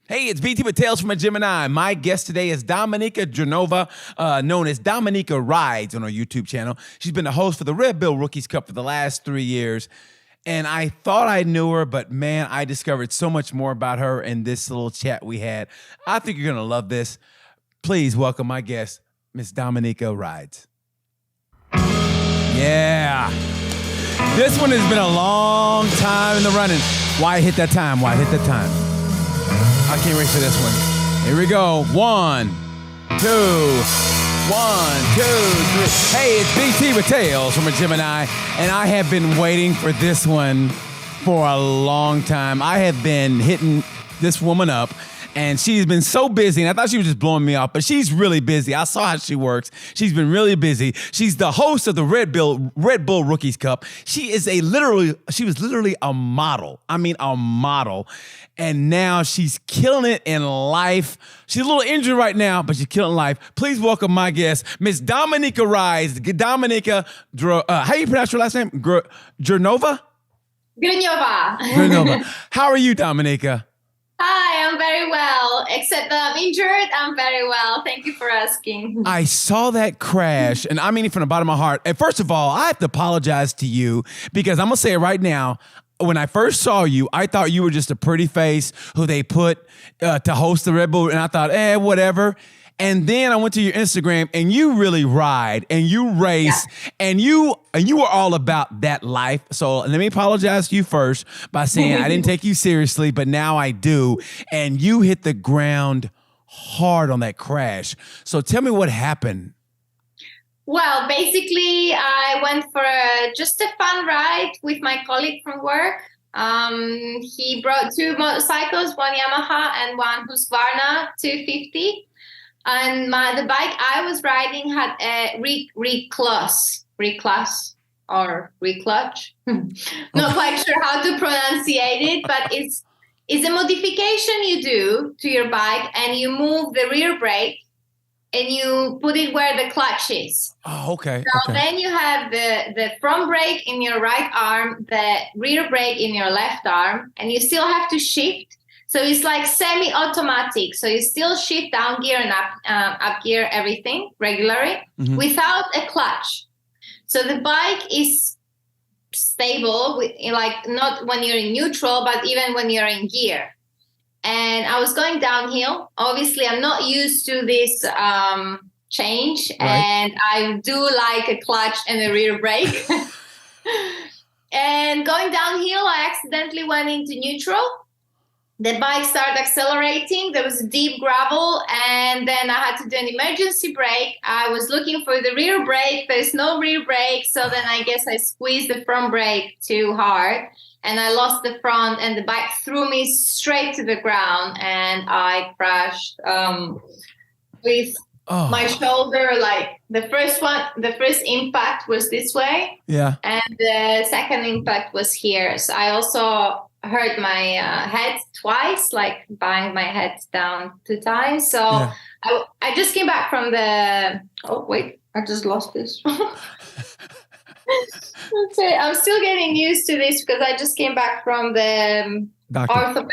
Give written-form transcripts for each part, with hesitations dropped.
Hey, it's BT with Tales from a Gemini. My guest today is Dominika Grnova, known as Dominika Rides on our YouTube channel. She's been the host for the Red Bull Rookies Cup for the last 3 years. And I thought I knew her, but man, I discovered so much more about her in this little chat we had. I think you're going to love this. Please welcome my guest, Miss Dominika Rides. Yeah. This one has been a long time in the running. Why hit that time? Why hit that time? I can't wait for this one. Here we go. 1, 2, 1, 2, 3. Hey, it's BT with Tales from a Gemini, and I have been waiting for this one for a long time. I have been hitting this woman up, and she's been so busy, and I thought she was just blowing me off, but she's really busy. I saw how she works. She's been really busy. She's the host of the Red Bull Rookies Cup. She was literally a model. I mean, a model. And now she's killing it in life. She's a little injured right now, but she's killing life. Please welcome my guest, Miss Dominika Rides. Dominika, how do you pronounce your last name? Grnova? Grnova. How are you, Dominika? Hi, I'm very well. Except that I'm injured, I'm very well. Thank you for asking. I saw that crash, and I mean it from the bottom of my heart. And first of all, I have to apologize to you because I'm going to say it right now. When I first saw you, I thought you were just a pretty face who they put to host the Red Bull, and I thought, whatever. And then I went to your Instagram, and you really ride, and you race, and you were all about that life. So let me apologize to you first by saying I didn't take you seriously, but now I do. And you hit the ground hard on that crash. So tell me what happened. Well, basically, I went for just a fun ride with my colleague from work. He brought 2 motorcycles, one Yamaha and one Husqvarna 250. And the bike I was riding had a reclutch. Not quite sure how to pronunciate it, but it's a modification you do to your bike, and you move the rear brake and you put it where the clutch is. Oh, okay. So then you have the front brake in your right arm, the rear brake in your left arm, and you still have to shift. So it's like semi-automatic. So you still shift down gear and up gear, everything regularly without a clutch. So the bike is stable, not when you're in neutral, but even when you're in gear. And I was going downhill. Obviously, I'm not used to this change, right. And I do like a clutch and a rear brake. And going downhill, I accidentally went into neutral. The bike started accelerating. There was a deep gravel, and then I had to do an emergency brake. I was looking for the rear brake. There's no rear brake, so then I guess I squeezed the front brake too hard, and I lost the front, and the bike threw me straight to the ground, and I crashed with my shoulder. Like the first impact was this way, and the second impact was here. So I also hurt my head twice, like banged my head down 2 times. So I just came back from the... Oh, wait, I just lost this. Okay, I'm still getting used to this because I just came back from the doctor.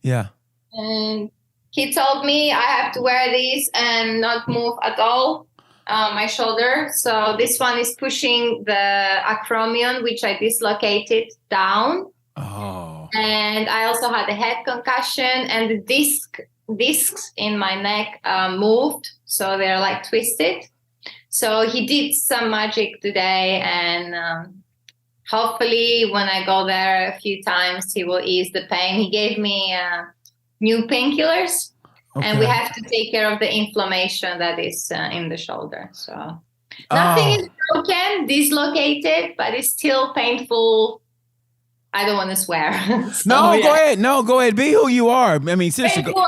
Yeah. And he told me I have to wear these and not move at all. My shoulder. So this one is pushing the acromion, which I dislocated, down. Oh. And I also had a head concussion, and the discs in my neck moved, so they're like twisted. So he did some magic today, and hopefully when I go there a few times, he will ease the pain. He gave me new painkillers, and we have to take care of the inflammation that is in the shoulder. So nothing is broken, dislocated, but it's still painful. I don't want to swear. So, go ahead. No, go ahead. Be who you are. I mean, seriously. Painful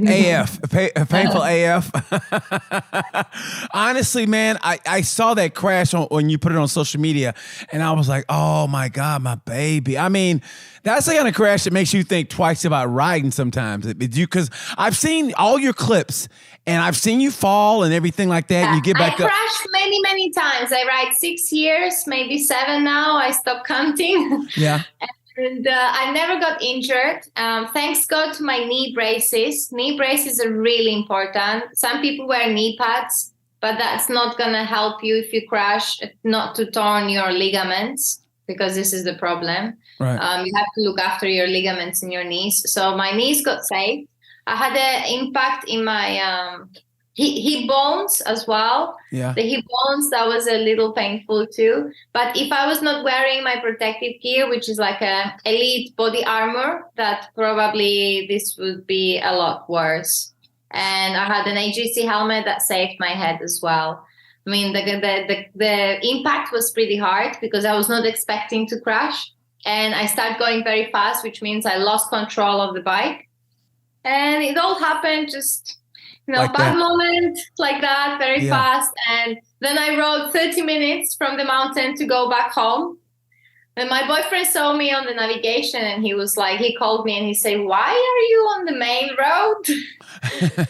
AF. Painful AF. Honestly, man, I saw that crash when you put it on social media, and I was like, oh, my God, my baby. I mean, that's the kind of crash that makes you think twice about riding sometimes. Because I've seen all your clips, and I've seen you fall and everything like that, and you get back up. I crashed many times. I ride 6 years, maybe 7 now. I stopped counting. Yeah. And I never got injured. Thanks God to my knee braces. Knee braces are really important. Some people wear knee pads, but that's not going to help you if you crash, not to torn your ligaments, because this is the problem. Right. You have to look after your ligaments in your knees. So my knees got saved. I had an impact in my hip bones as well. Yeah. The hip bones, that was a little painful too. But if I was not wearing my protective gear, which is like a elite body armor, that probably this would be a lot worse. And I had an AGC helmet that saved my head as well. I mean, the impact was pretty hard because I was not expecting to crash. And I started going very fast, which means I lost control of the bike. And it all happened just, like bad moment like that, very fast. And then I rode 30 minutes from the mountain to go back home. And my boyfriend saw me on the navigation and he was like, he called me and he said, "Why are you on the main road?"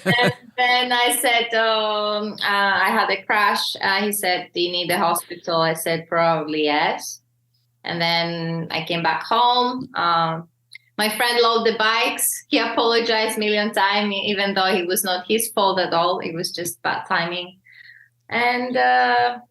And then I said, I had a crash. He said, "Do you need a hospital?" I said, "Probably yes." And then I came back home. My friend loaded the bikes. He apologized a million times, even though it was not his fault at all. It was just bad timing. And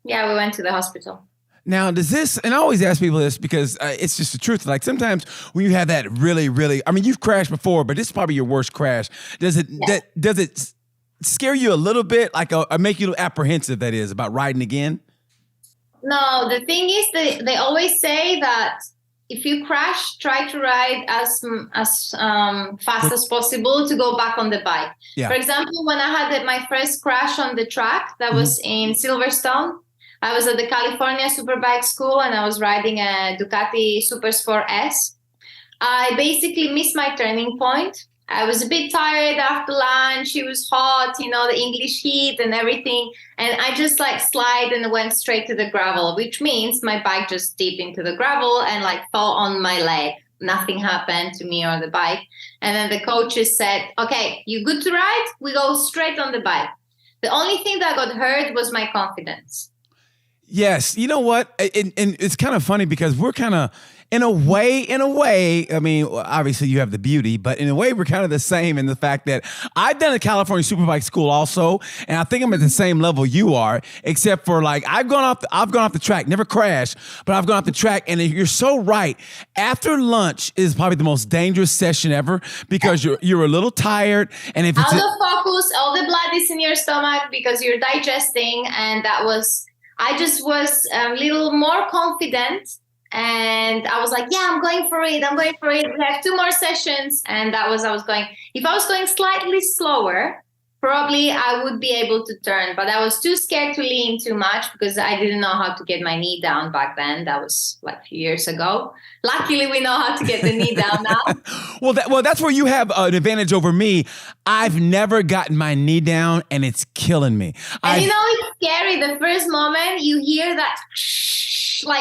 we went to the hospital. Now, does this, and I always ask people this because it's just the truth. Like sometimes when you have that really, really, I mean, you've crashed before, but this is probably your worst crash. Does it scare you a little bit, like or make you apprehensive, that is, about riding again? No, the thing is they always say that if you crash, try to ride as fast as possible to go back on the bike. Yeah. For example, when I had my first crash on the track, that was in Silverstone. I was at the California Superbike School and I was riding a Ducati Supersport S. I basically missed my turning point. I was a bit tired after lunch. It was hot, the English heat and everything. And I just slide and went straight to the gravel, which means my bike just dipped into the gravel and fell on my leg. Nothing happened to me or the bike. And then the coaches said, "Okay, you good to ride? We go straight on the bike." The only thing that got hurt was my confidence. Yes. You know what? And it's kind of funny because we're kind of, in a way, I mean, obviously you have the beauty, but in a way we're kind of the same in the fact that I've done a California Superbike school also, and I think I'm at the same level you are, except for I've gone off the track, never crashed, but I've gone off the track, and you're so right. After lunch is probably the most dangerous session ever because you're a little tired, and if it's out of focus, all the blood is in your stomach because you're digesting, and I just was a little more confident. And I was like, I'm going for it. We have 2 more sessions. And I was going, if I was going slightly slower, probably I would be able to turn. But I was too scared to lean too much because I didn't know how to get my knee down back then. That was a few years ago. Luckily, we know how to get the knee down now. Well, that's where you have an advantage over me. I've never gotten my knee down, and it's killing me. And it's scary. The first moment you hear that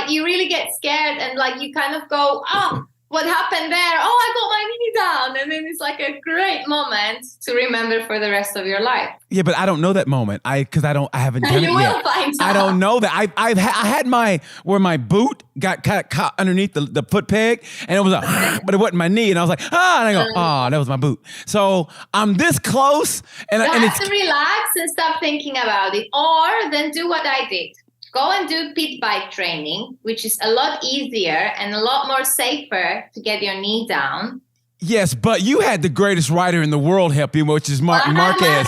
you really get scared and you kind of go, "Oh, what happened there? Oh, I got my knee down." And then it's a great moment to remember for the rest of your life. Yeah, but I don't know that moment. I haven't done it yet. You will find out. I don't know that. I had where my boot got caught underneath the foot peg, and it was but it wasn't my knee, and I was like, and I go, that was my boot. So I'm this close, and you have to relax and stop thinking about it, or then do what I did. Go and do pit bike training, which is a lot easier and a lot more safer to get your knee down. Yes, but you had the greatest rider in the world help you, which is Marquez. Marquez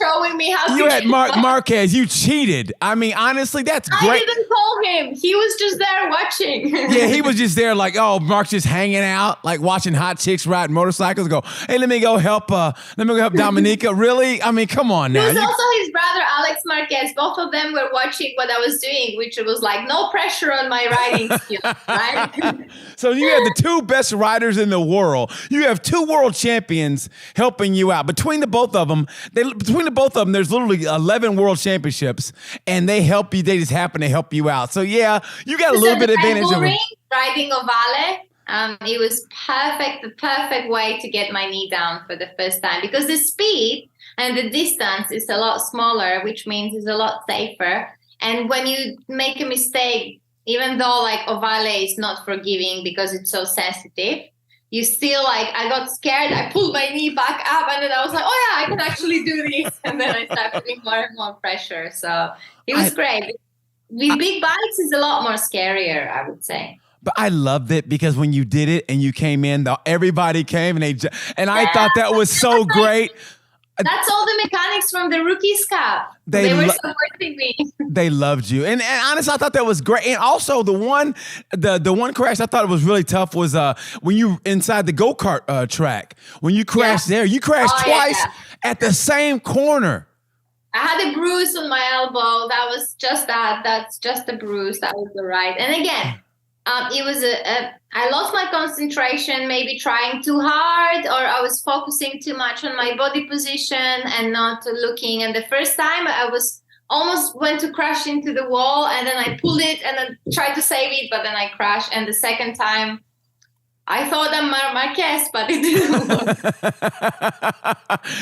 showing me how you had Marquez. You cheated. I mean, honestly, that's great. I didn't call him. He was just there watching. Yeah, he was just there Mark's just hanging out, watching hot chicks ride motorcycles. Go, "Hey, let me go help Dominika." Really? I mean, come on now. It was also his brother, Alex Marquez. Both of them were watching what I was doing, which was no pressure on my riding skills, right? So you have the 2 best riders in the world. You have 2 world champions helping you out. Between the both of them, there's literally 11 world championships, and they help you. They just happen to help you out. So yeah, you got a little bit of advantage over riding Ovale. It was the perfect way to get my knee down for the first time because the speed and the distance is a lot smaller, which means it's a lot safer. And when you make a mistake, even though like ovale is not forgiving because it's so sensitive, you still like, I got scared. I pulled my knee back up and then I was like, oh yeah, I can actually do this. And then I started putting more and more pressure. So it was great. With big bikes, it's a lot more scarier, I would say. But I loved it because when you did it and you came in, everybody came and I thought that was so great. That's all the mechanics from the Rookies Cup. They were supporting me. They loved you, and honestly, I thought that was great. And also, the one crash I thought was really tough was when you inside the go-kart track. When you crashed there, you crashed twice at the same corner. I had a bruise on my elbow. That was just that. That's just a bruise. That was the ride. And again, it was I lost my concentration, maybe trying too hard, or I was focusing too much on my body position and not looking. And the first time I was almost went to crash into the wall, and then I pulled it and then tried to save it, but then I crashed. And the second time, I thought I'm Marquez, but it didn't work.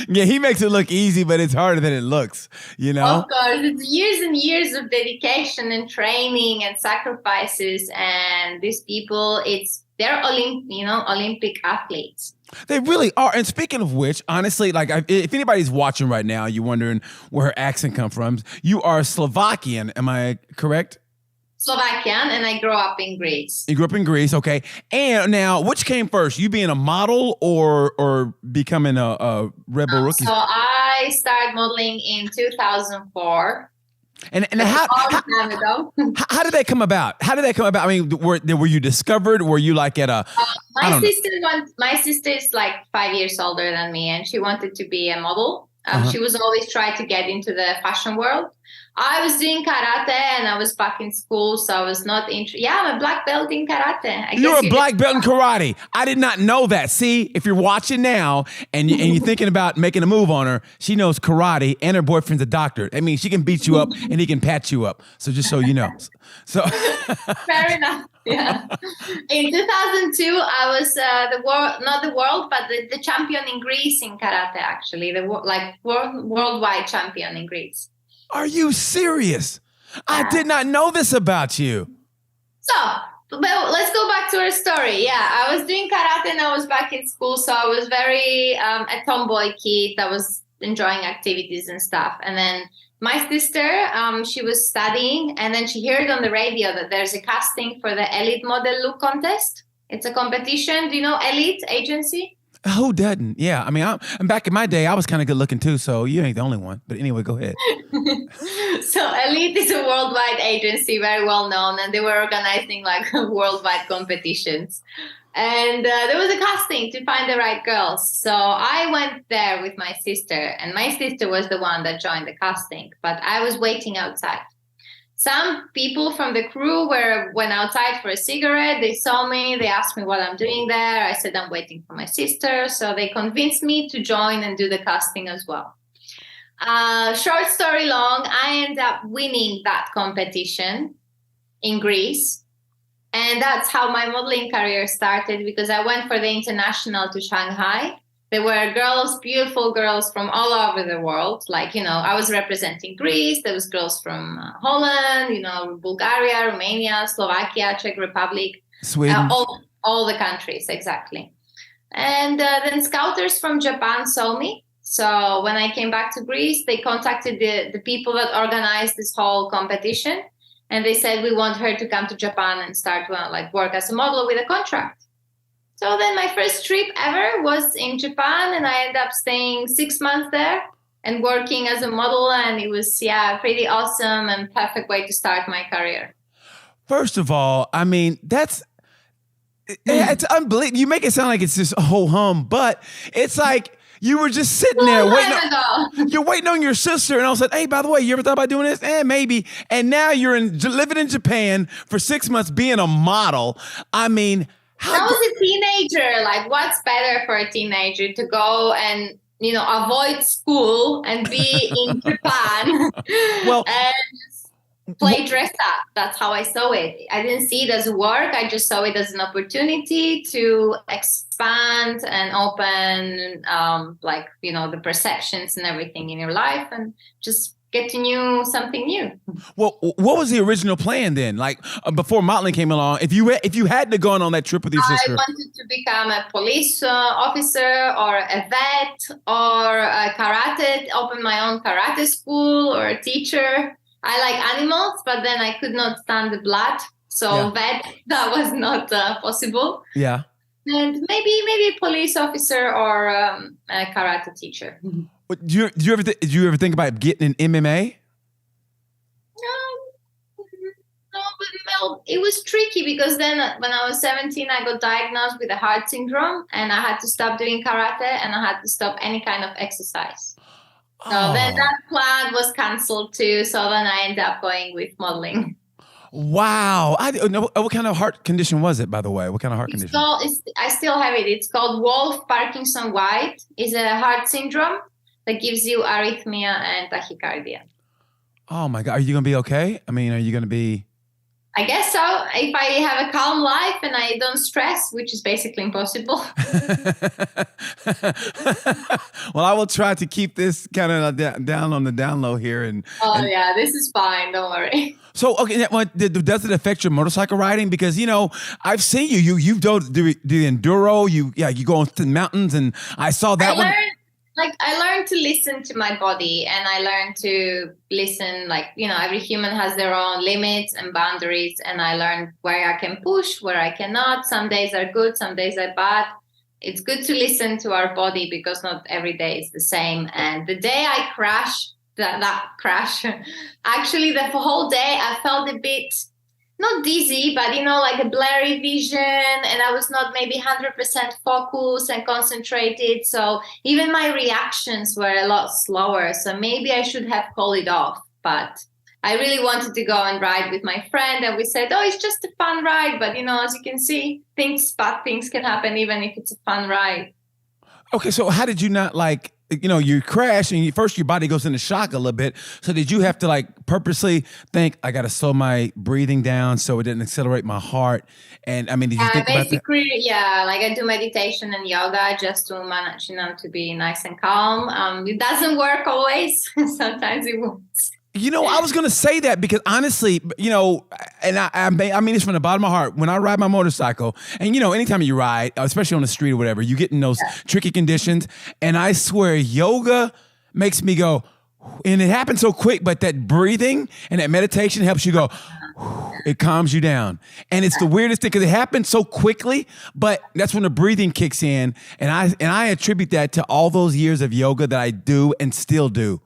Yeah, he makes it look easy, but it's harder than it looks, you know? Of course, it's years and years of dedication and training and sacrifices. And these people, they're Olympic athletes. They really are. And speaking of which, honestly, like if anybody's watching right now, you're wondering where her accent comes from. You are Slovakian, am I correct? Slovakian, and I grew up in Greece. You grew up in Greece, okay. And now, which came first? You being a model or becoming a Red Bull Rookie? So I started modeling in 2004. And how did that come about? I mean, were you discovered? Were you like at a? My sister is like 5 years older than me, and she wanted to be a model. She was always trying to get into the fashion world. I was doing karate and I was back in school, so I was not interested. Yeah, I'm a black belt in karate. You're a black belt in karate. I did not know that. See, if you're watching now and you're thinking about making a move on her, she knows karate and her boyfriend's a doctor. That means she can beat you up and he can pat you up. So just so you know. So fair enough. Yeah. In 2002, I was the champion in Greece in karate. Actually, worldwide champion in Greece. Are you serious? I did not know this about you. So, but let's go back to our story. Yeah, I was doing karate and I was back in school, so I was very a tomboy kid. I was enjoying activities and stuff. And then my sister, she was studying, and then she heard on the radio that there's a casting for the Elite Model Look Contest. It's a competition. Do you know Elite Agency? Who doesn't? Yeah, I mean, I'm back in my day, I was kind of good looking too, so you ain't the only one. But anyway, go ahead. So Elite is a worldwide agency, very well known, and they were organizing like worldwide competitions. And there was a casting to find the right girls. So I went there with my sister, and my sister was the one that joined the casting, but I was waiting outside. Some people from the crew went outside for a cigarette. They saw me. They asked me what I'm doing there. I said I'm waiting for my sister. So they convinced me to join and do the casting as well. Short story long, I ended up winning that competition in Greece. And that's how my modeling career started, because I went for the international to Shanghai. There were girls, beautiful girls from all over the world. Like, I was representing Greece. There was girls from Holland, Bulgaria, Romania, Slovakia, Czech Republic. Sweden. All the countries, exactly. And then scouters from Japan saw me. So when I came back to Greece, they contacted the people that organized this whole competition. And they said, we want her to come to Japan and start work as a model with a contract. So then my first trip ever was in Japan, and I ended up staying 6 months there and working as a model. And it was, pretty awesome and perfect way to start my career. First of all, I mean, it's unbelievable. You make it sound like it's just ho-hum, but it's like you were just sitting there waiting. You're waiting on your sister, and I said, hey, by the way, you ever thought about doing this? Maybe. And now you're living in Japan for 6 months being a model. I mean, I was a teenager. Like, what's better for a teenager to go and, avoid school and be in Japan and play dress up? That's how I saw it. I didn't see it as work. I just saw it as an opportunity to expand and open, the perceptions and everything in your life, and just get to know something new. Well, what was the original plan then? Like before modeling came along, if you had to go on that trip with your sister, I wanted to become a police officer or a vet or a karate, open my own karate school or a teacher. I like animals, but then I could not stand the blood. So vet, that was not possible. Yeah. And maybe police officer or a karate teacher. Do you ever think about getting an MMA? No, but it was tricky because then when I was 17, I got diagnosed with a heart syndrome and I had to stop doing karate and I had to stop any kind of exercise. So then that plan was canceled too. So then I ended up going with modeling. Wow. What kind of heart condition was it, by the way? What kind of heart condition? I still have it. It's called Wolff-Parkinson-White. It's a heart syndrome that gives you arrhythmia and tachycardia. Oh my God. Are you going to be okay? I mean, are you going to be... I guess so. If I have a calm life and I don't stress, which is basically impossible. Well, I will try to keep this kind of down on the down low here. Yeah, this is fine. Don't worry. So, okay, does it affect your motorcycle riding? Because, I've seen you do the enduro, you go into the mountains, and I saw that one. I learned to listen to my body, and I learned to listen, every human has their own limits and boundaries, and I learned where I can push, where I cannot. Some days are good, some days are bad. It's good to listen to our body because not every day is the same. And the day I crashed, that crash, actually the whole day I felt a bit, not dizzy, but like a blurry vision, and I was not maybe 100% focused and concentrated. So even my reactions were a lot slower. So maybe I should have called it off. But I really wanted to go and ride with my friend, and we said, it's just a fun ride. But as you can see, bad things can happen even if it's a fun ride. Okay, so how did you not you crash and first your body goes into shock a little bit. So did you have to purposely think, I got to slow my breathing down so it didn't accelerate my heart? And I mean, did you think about that? Basically, I do meditation and yoga just to manage, to be nice and calm. It doesn't work always. Sometimes it won't. I was going to say that because honestly, and I mean this from the bottom of my heart, when I ride my motorcycle and, anytime you ride, especially on the street or whatever, you get in those tricky conditions. And I swear yoga makes me go, and it happens so quick, but that breathing and that meditation helps you go, it calms you down. And it's the weirdest thing because it happens so quickly, but that's when the breathing kicks in. And I attribute that to all those years of yoga that I do and still do.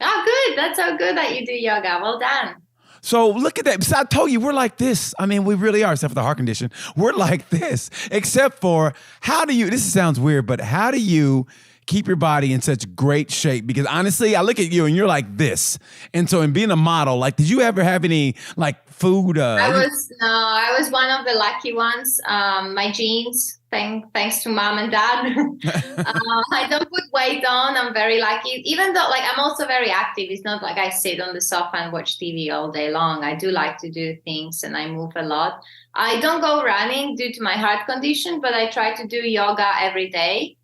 Oh, good. That's so good that you do yoga. Well done. So look at that. So I told you, we're like this. I mean, we really are, except for the heart condition. We're like this, except for this sounds weird, but how do you keep your body in such great shape? Because honestly, I look at you and you're like this. And so in being a model, did you ever have any food? I was one of the lucky ones. My genes, thanks to mom and dad. I don't put weight on. I'm very lucky. Even though I'm also very active. It's not like I sit on the sofa and watch TV all day long. I do like to do things and I move a lot. I don't go running due to my heart condition, but I try to do yoga every day.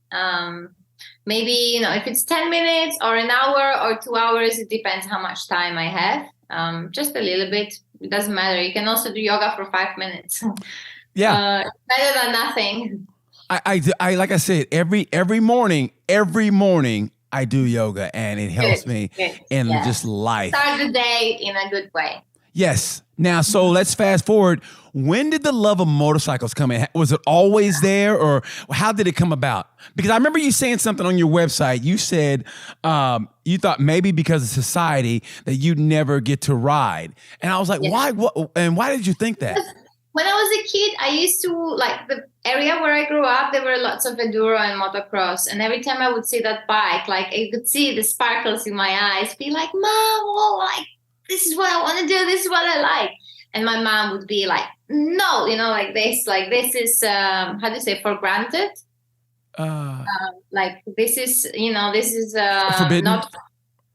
Maybe, if it's 10 minutes or an hour or 2 hours, it depends how much time I have. Just a little bit. It doesn't matter. You can also do yoga for 5 minutes. Yeah. Better than nothing. I like I said, every morning I do yoga and it helps me in just life. Start the day in a good way. Yes. Now, so let's fast forward. When did the love of motorcycles come in? Was it always there, or how did it come about? Because I remember you saying something on your website. You said you thought maybe because of society that you'd never get to ride. And I was like, why? What? And why did you think that? When I was a kid, I used to, the area where I grew up, there were lots of enduro and motocross. And every time I would see that bike, I could see the sparkles in my eyes, be like, Mom, this is what I want to do. This is what I like. And my mom would be like, no, this is, how do you say, for granted? This is, Forbidden? Not,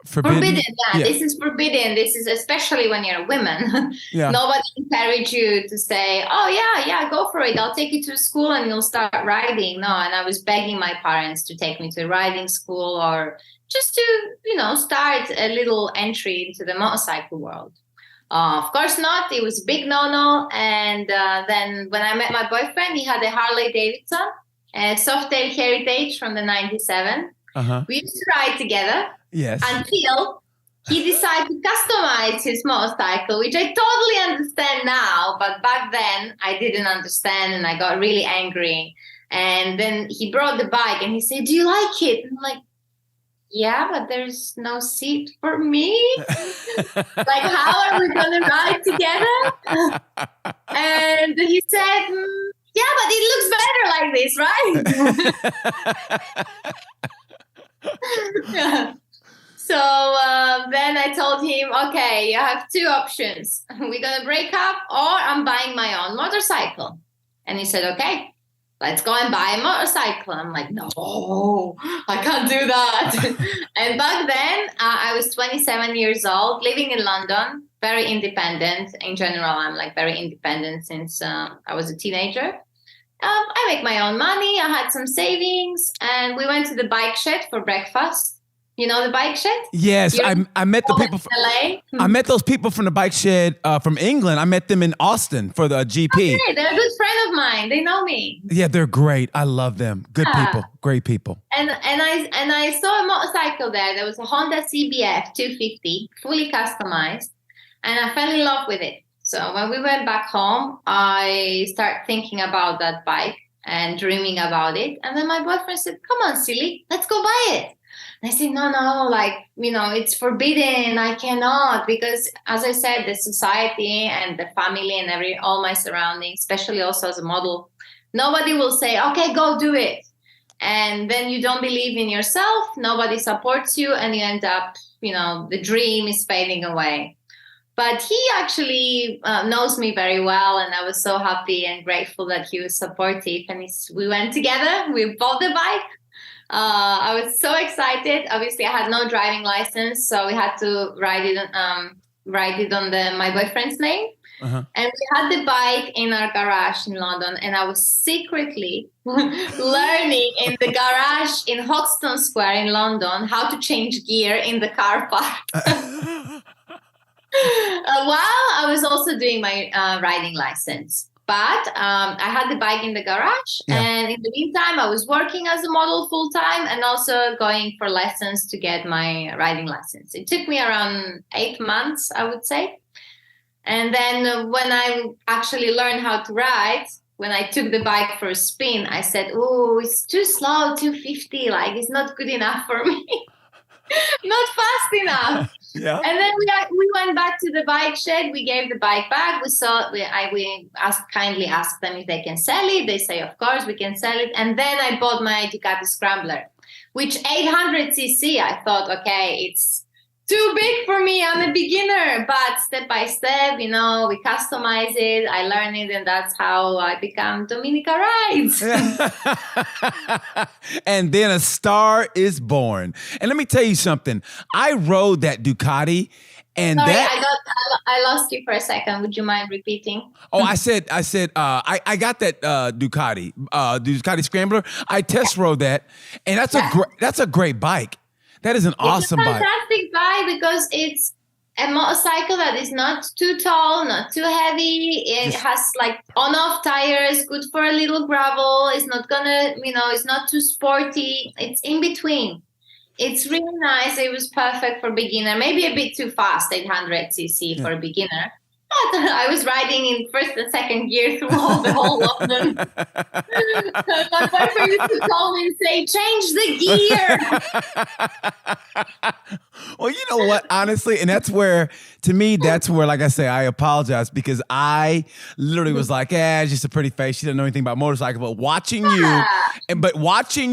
Forbidden. Yeah. This is forbidden. This is especially when you're a woman. Yeah. Nobody encourage you to say, oh, yeah, go for it. I'll take you to school and you'll start riding. No, and I was begging my parents to take me to riding school or just to, start a little entry into the motorcycle world. Of course not. It was a big no-no. And then when I met my boyfriend, he had a Harley Davidson, a Softail Heritage from the 97. Uh-huh. We used to ride together. Yes. Until he decided to customize his motorcycle, which I totally understand now. But back then, I didn't understand and I got really angry. And then he brought the bike and he said, do you like it? And I'm like, yeah, but there's no seat for me. Like, how are we going to ride together? And he said, yeah, but it looks better like this, right? Yeah. So then I told him, okay, you have two options. We're going to break up or I'm buying my own motorcycle. And he said, okay, let's go and buy a motorcycle. I'm like, no, I can't do that. And back then I was 27 years old, living in London, very independent. In general, I'm like very independent since I was a teenager. I make my own money. I had some savings and we went to the bike shed for breakfast. You know the bike shed? Yes, I met the people from LA. I met those people from the bike shed from England. I met them in Austin for the GP. Okay, they're a good friend of mine. They know me. Yeah, they're great. I love them. Good people, great people. And I saw a motorcycle there. There was a Honda CBF 250, fully customized, and I fell in love with it. So when we went back home, I started thinking about that bike and dreaming about it. And then my boyfriend said, come on, silly, let's go buy it. And I said, no, it's forbidden. I cannot, because as I said, the society and the family and all my surroundings, especially also as a model, nobody will say, okay, go do it. And then you don't believe in yourself. Nobody supports you and you end up, the dream is fading away. But he actually knows me very well, and I was so happy and grateful that he was supportive. And we went together. We bought the bike. I was so excited. Obviously, I had no driving license, so we had to ride it on my boyfriend's name. Uh-huh. And we had the bike in our garage in London, and I was secretly learning in the garage in Hoxton Square in London how to change gear in the car park. While I was also doing my riding license. But I had the bike in the garage. Yeah. And in the meantime, I was working as a model full time and also going for lessons to get my riding license. It took me around 8 months, I would say. And then when I actually learned how to ride, when I took the bike for a spin, I said, oh, it's too slow, 250. Like, it's not good enough for me. Not fast enough. Yeah. And then we went back to the bike shed. We gave the bike back. We kindly asked them if they can sell it. They say, of course, we can sell it. And then I bought my Ducati Scrambler, which 800cc. I thought, okay, it's too big for me. I'm a beginner. But step by step, we customize it. I learn it, and that's how I become Dominika Rides. And then a star is born. And let me tell you something. I rode that Ducati. And sorry, I lost you for a second. Would you mind repeating? Oh, I said, I got that Ducati, the Ducati Scrambler. I test rode that, and that's a great bike. That is an awesome bike. It's a fantastic bike because it's a motorcycle that is not too tall, not too heavy. It has like on-off tires, good for a little gravel. It's not gonna, it's not too sporty. It's in between. It's really nice. It was perfect for beginner. Maybe a bit too fast, 800cc for a beginner. But I was riding in first and second gear through the whole London. My boyfriend used to call me and say, change the gear. Well, you know what, honestly, and that's where, like I say, I apologize because I literally was like, it's just a pretty face. She doesn't know anything about motorcycles. But watching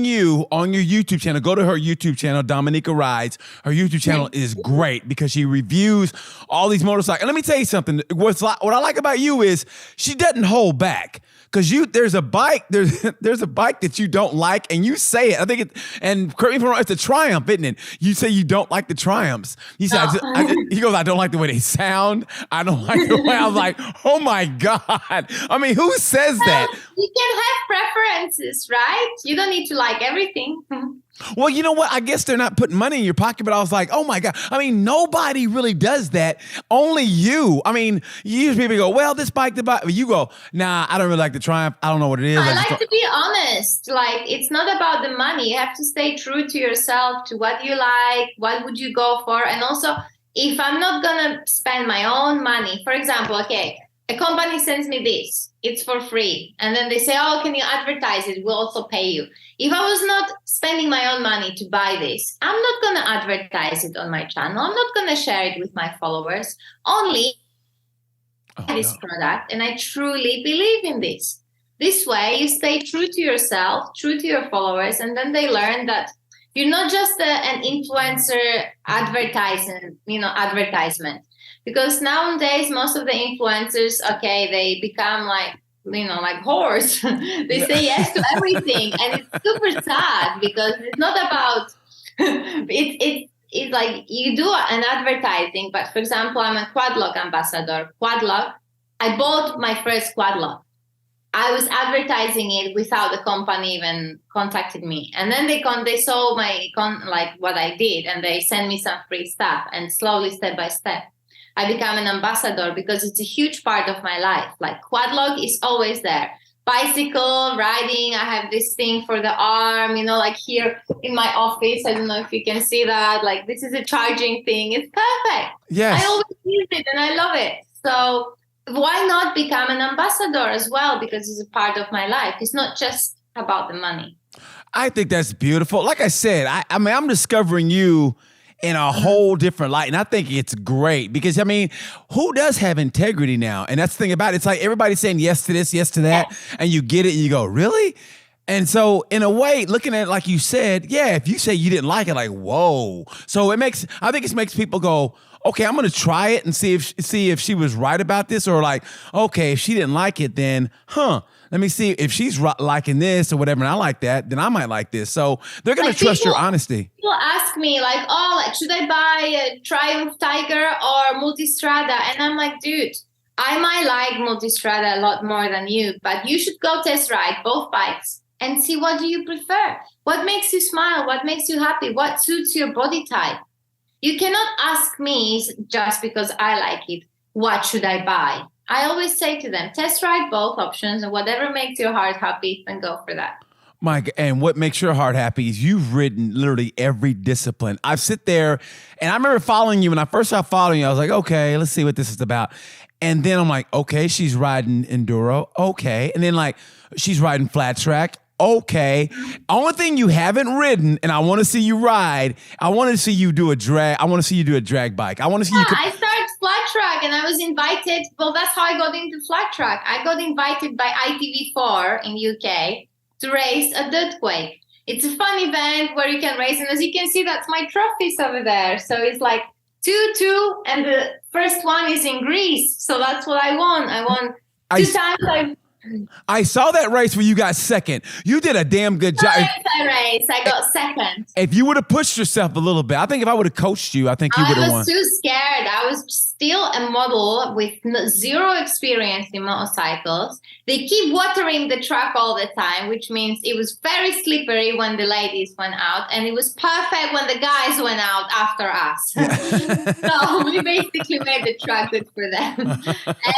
you on your YouTube channel, go to her YouTube channel, Dominika Rides. Her YouTube channel is great because she reviews all these motorcycles. And let me tell you something. What I like about you is she doesn't hold back. Because there's a bike that you don't like, and you say it. I think and correct me if I'm wrong, it's a Triumph, isn't it? You say you don't like the Triumphs. He said, he goes, I don't like the way they sound. I don't like the way. I was like, oh my God. I mean, who says that? You can have preferences, right? You don't need to like everything. Well, you know what? I guess they're not putting money in your pocket, but I was like, oh my God. I mean, nobody really does that. Only you. I mean, usually people go, well, this bike, the bike. You go, nah, I don't really like the Triumph. I don't know what it is. I like to be honest. Like, it's not about the money. You have to stay true to yourself, to what you like, what would you go for. And also, if I'm not going to spend my own money, for example, okay, a company sends me this, it's for free. And then they say, oh, can you advertise it? We'll also pay you. If I was not spending my own money to buy this, I'm not going to advertise it on my channel. I'm not going to share it with my followers. Only this product. And I truly believe in this. This way, you stay true to yourself, true to your followers. And then they learn that you're not just an influencer advertisement. Because nowadays, most of the influencers, okay, they become like whores. They say yes to everything. And it's super sad because it's not about, it's like you do an advertising, but for example, I'm a Quadlock ambassador. Quadlock, I bought my first Quadlock. I was advertising it without the company even contacted me. And then they saw what I did, and they sent me some free stuff. And slowly, step by step, I become an ambassador because it's a huge part of my life. Like Quadlock is always there. Bicycle, riding, I have this thing for the arm, like here in my office. I don't know if you can see that. Like, this is a charging thing. It's perfect. Yes. I always use it and I love it. So why not become an ambassador as well? Because it's a part of my life. It's not just about the money. I think that's beautiful. Like I said, I mean, I'm discovering you in a whole different light. And I think it's great because, I mean, who does have integrity now? And that's the thing about it. It's like everybody's saying yes to this, yes to that. And you get it and you go, really? And so in a way, looking at it like you said, yeah, if you say you didn't like it, like, whoa. So I think it makes people go, okay, I'm going to try it and see if she was right about this, or like, okay, if she didn't like it, then, let me see if she's liking this or whatever, and I like that, then I might like this. So they're going to trust your honesty. People ask me like, should I buy a Triumph Tiger or Multistrada? And I'm like, dude, I might like Multistrada a lot more than you, but you should go test ride both bikes and see what do you prefer. What makes you smile? What makes you happy? What suits your body type? You cannot ask me just because I like it, what should I buy? I always say to them, test ride both options, and whatever makes your heart happy, then go for that. Mike, and what makes your heart happy is you've ridden literally every discipline. I've sit there, and I remember following you. When I first started following you, I was like, okay, let's see what this is about. And then I'm like, okay, she's riding enduro. Okay. And then like, she's riding flat track. Okay. Only thing you haven't ridden, and I want to see you ride, I want to see you do a drag. I want to see you do a drag bike. I want to see you. I started flat track and I was invited. Well, that's how I got into flat track. I got invited by ITV4 in UK to race a dirt quake. It's a fun event where you can race. And as you can see, that's my trophies over there. So it's like 2-2. And the first one is in Greece. So that's what I won. I won two times. I saw that race where you got second. You did a damn good job. I got second. If you would have pushed yourself a little bit, I think if I would have coached you, I think you would have won. I was too scared. I was still a model with zero experience in motorcycles. They keep watering the track all the time, which means it was very slippery when the ladies went out, and it was perfect when the guys went out after us. So we basically made the track good for them.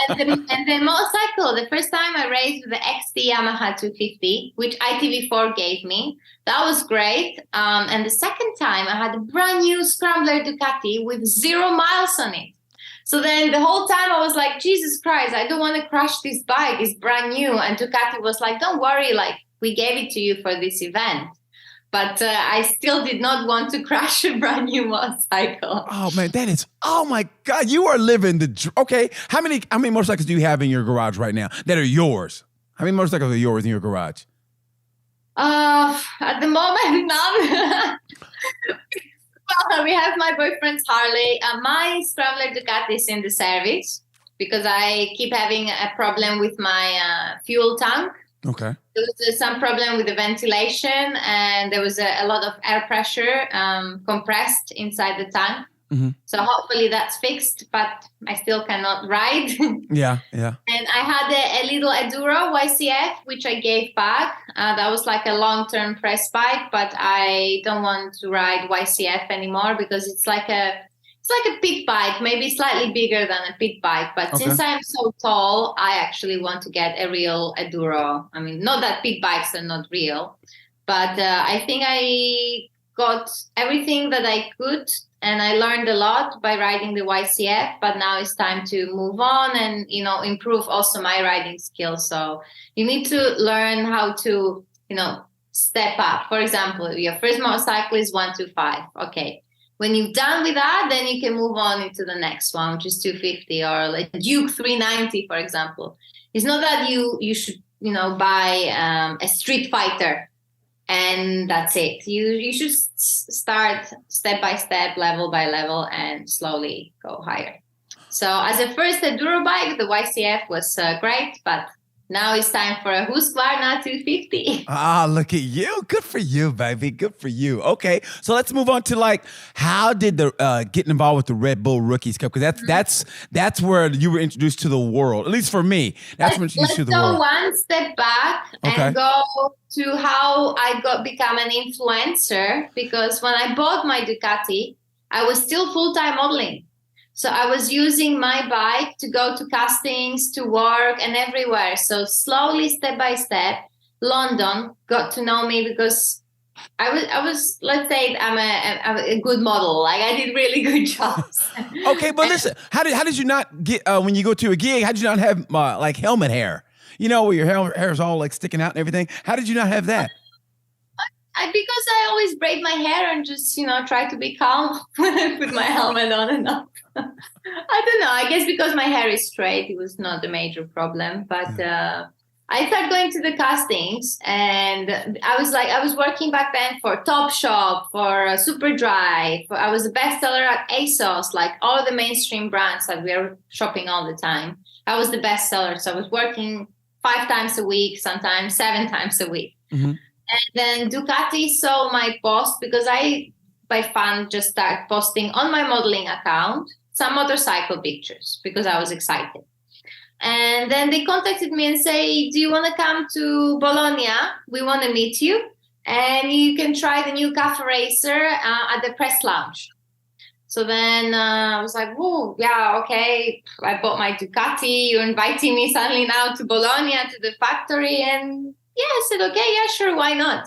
And the motorcycle, the first time I raced with the XT Yamaha 250, which ITV4 gave me. That was great. And the second time I had a brand new Scrambler Ducati with 0 miles on it. So then the whole time I was like, Jesus Christ, I don't want to crash this bike. It's brand new. And Ducati was like, don't worry, like we gave it to you for this event. But I still did not want to crash a brand new motorcycle. Oh man, oh my God, you are living okay. How many motorcycles do you have in your garage right now that are yours? How many motorcycles are yours in your garage? At the moment, none. Well, we have my boyfriend's Harley. My Scrambler Ducati is in the service because I keep having a problem with my fuel tank. Okay. There was some problem with the ventilation, and there was a lot of air pressure compressed inside the tank. Mm-hmm. So hopefully that's fixed, but I still cannot ride. Yeah. And I had a little Enduro YCF, which I gave back. That was like a long-term press bike, but I don't want to ride YCF anymore because it's like a pit bike, maybe slightly bigger than a pit bike. But since I'm so tall, I actually want to get a real Enduro. I mean, not that pit bikes are not real, but I think I got everything that I could. And I learned a lot by riding the YCF, but now it's time to move on and, improve also my riding skills. So you need to learn how to, step up. For example, your first motorcycle is 125. Okay. When you've done with that, then you can move on into the next one, which is 250 or like Duke 390, for example. It's not that you should, buy a Street Fighter and that's it. You should start step by step, level by level, and slowly go higher. So as a first enduro bike, the YCF was great, but now it's time for a Husqvarna 250. Ah, look at you. Good for you, baby. Good for you. Okay, so let's move on to how did the getting involved with the Red Bull Rookies Cup? Because that's where you were introduced to the world. At least for me, that's when you introduced to the world. Let's go one step back and go to how I become an influencer. Because when I bought my Ducati, I was still full-time modeling. So I was using my bike to go to castings, to work, and everywhere. So slowly, step by step, London got to know me because I was let's say I'm a good model. Like I did really good jobs. Okay, but listen, how did you not get when you go to a gig? How did you not have helmet hair? Where your hair is all sticking out and everything. How did you not have that? Because I always braid my hair and just, try to be calm when I put my helmet on and off. I don't know. I guess because my hair is straight, it was not a major problem. But I started going to the castings and I was working back then for Topshop, for Superdry. I was a bestseller at ASOS, like all the mainstream brands that we are shopping all the time. I was the bestseller. So I was working 5 times a week, sometimes 7 times a week. Mm-hmm. And then Ducati saw my post because I, by fun, just started posting on my modeling account some motorcycle pictures because I was excited. And then they contacted me and say, do you want to come to Bologna? We want to meet you. And you can try the new Cafe Racer at the press lounge. So then I was like, oh, yeah, okay. I bought my Ducati. You're inviting me suddenly now to Bologna, to the factory. And yeah, I said, okay, yeah, sure, why not?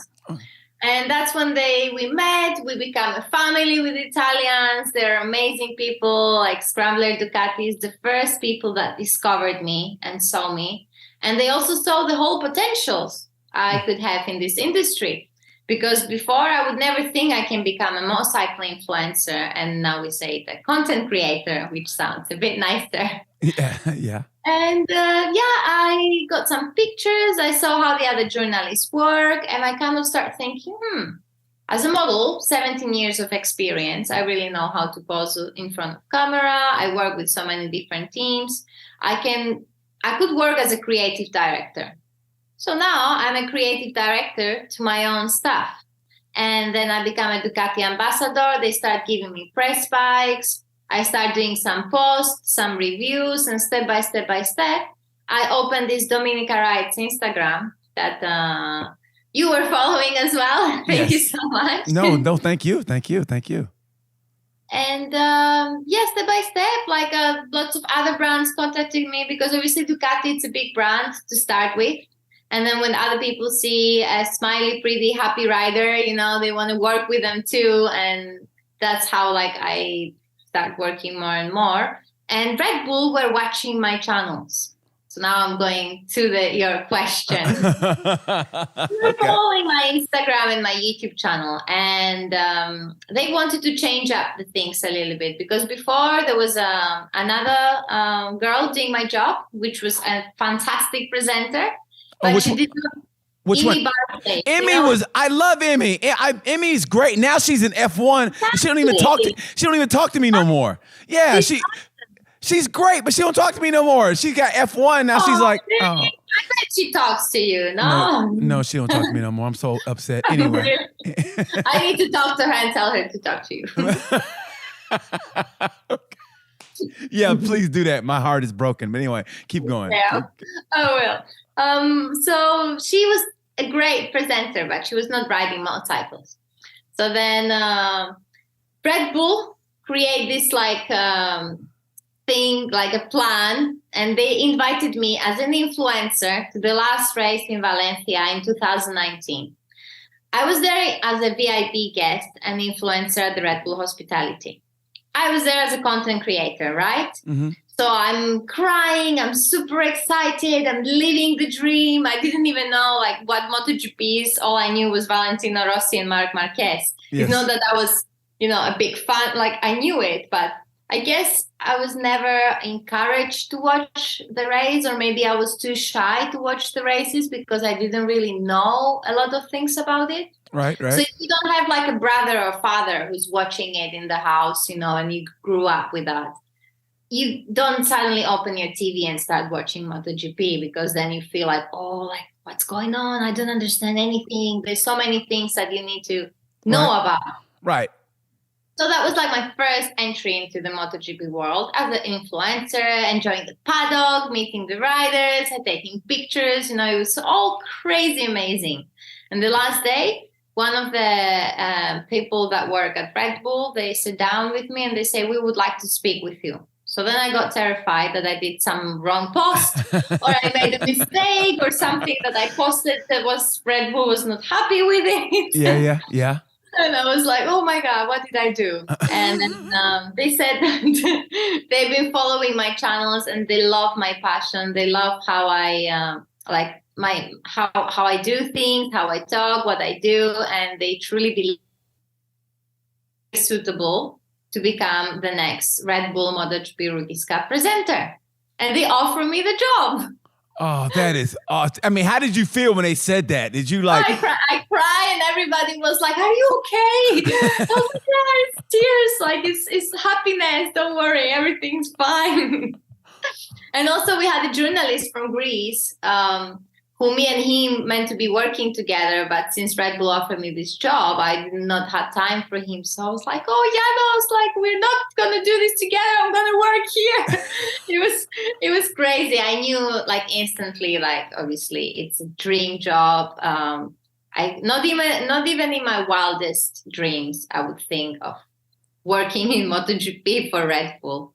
And that's when we met. We become a family with Italians. They're amazing people, like Scrambler Ducatis, the first people that discovered me and saw me. And they also saw the whole potentials I could have in this industry. Because before I would never think I can become a motorcycle influencer. And now we say the content creator, which sounds a bit nicer. Yeah. And I got some pictures. I saw how the other journalists work. And I kind of start thinking, as a model, 17 years of experience. I really know how to pose in front of camera. I work with so many different teams. I could work as a creative director. So now I'm a creative director to my own stuff. And then I become a Ducati ambassador. They start giving me press bikes. I start doing some posts, some reviews, and step by step, I opened this Dominika Rides Instagram that you were following as well. Thank you so much. No, thank you. And step by step, lots of other brands contacted me because obviously Ducati, it's a big brand to start with. And then when other people see a smiley, pretty, happy rider, they want to work with them too. And that's how I start working more and more. And Red Bull were watching my channels. So now I'm going to your question. They're following my Instagram and my YouTube channel. And they wanted to change up the things a little bit. Because before there was another girl doing my job, which was a fantastic presenter. But she did not. Which one? Emmy was. I love Emmy. Emmy's great. Now she's in F1. Exactly. She don't even talk to me no more. Yeah, She's great, but she don't talk to me no more. She got F1 now. She's like, oh. I bet she talks to you. No, she don't talk to me no more. I'm so upset. Anyway, I need to talk to her and tell her to talk to you. Yeah, please do that. My heart is broken. But anyway, keep going. Yeah, I will. So she was a great presenter, but she was not riding motorcycles. So then Red Bull create this thing, like a plan, and they invited me as an influencer to the last race in Valencia in 2019. I was there as a VIP guest and influencer at the Red Bull Hospitality. I was there as a content creator, right? Mm-hmm. So I'm crying, I'm super excited, I'm living the dream. I didn't even know what MotoGP is. All I knew was Valentino Rossi and Marc Marquez. Yes. It's not that I was, a big fan, I knew it, but I guess I was never encouraged to watch the race, or maybe I was too shy to watch the races because I didn't really know a lot of things about it. Right. So if you don't have a brother or father who's watching it in the house, and you grew up with that, you don't suddenly open your TV and start watching MotoGP, because then you feel what's going on? I don't understand anything. There's so many things that you need to know about. Right. So that was my first entry into the MotoGP world as an influencer, enjoying the paddock, meeting the riders, taking pictures. It was all crazy amazing. And the last day, one of the people that work at Red Bull, they sit down with me and they say, we would like to speak with you. So then I got terrified that I did some wrong post or I made a mistake or something that I posted that Red Bull was not happy with it. Yeah. And I was like, oh my God, what did I do? And then they said that they've been following my channels and they love my passion. They love how I how I do things, how I talk, what I do. And they truly believe suitable to become the next Red Bull MotoGP Rookies Cup presenter. And they offer me the job. Oh, that is awesome. I mean, how did you feel when they said that? Did you I cry and everybody was like, are you okay? I was like, yeah, it's tears. It's happiness. Don't worry. Everything's fine. And also we had a journalist from Greece, who me and him meant to be working together. But since Red Bull offered me this job, I did not have time for him. So I was like, we're not going to do this together. I'm going to work here. It was crazy. I knew instantly, obviously it's a dream job. I not even in my wildest dreams, I would think of working in MotoGP for Red Bull.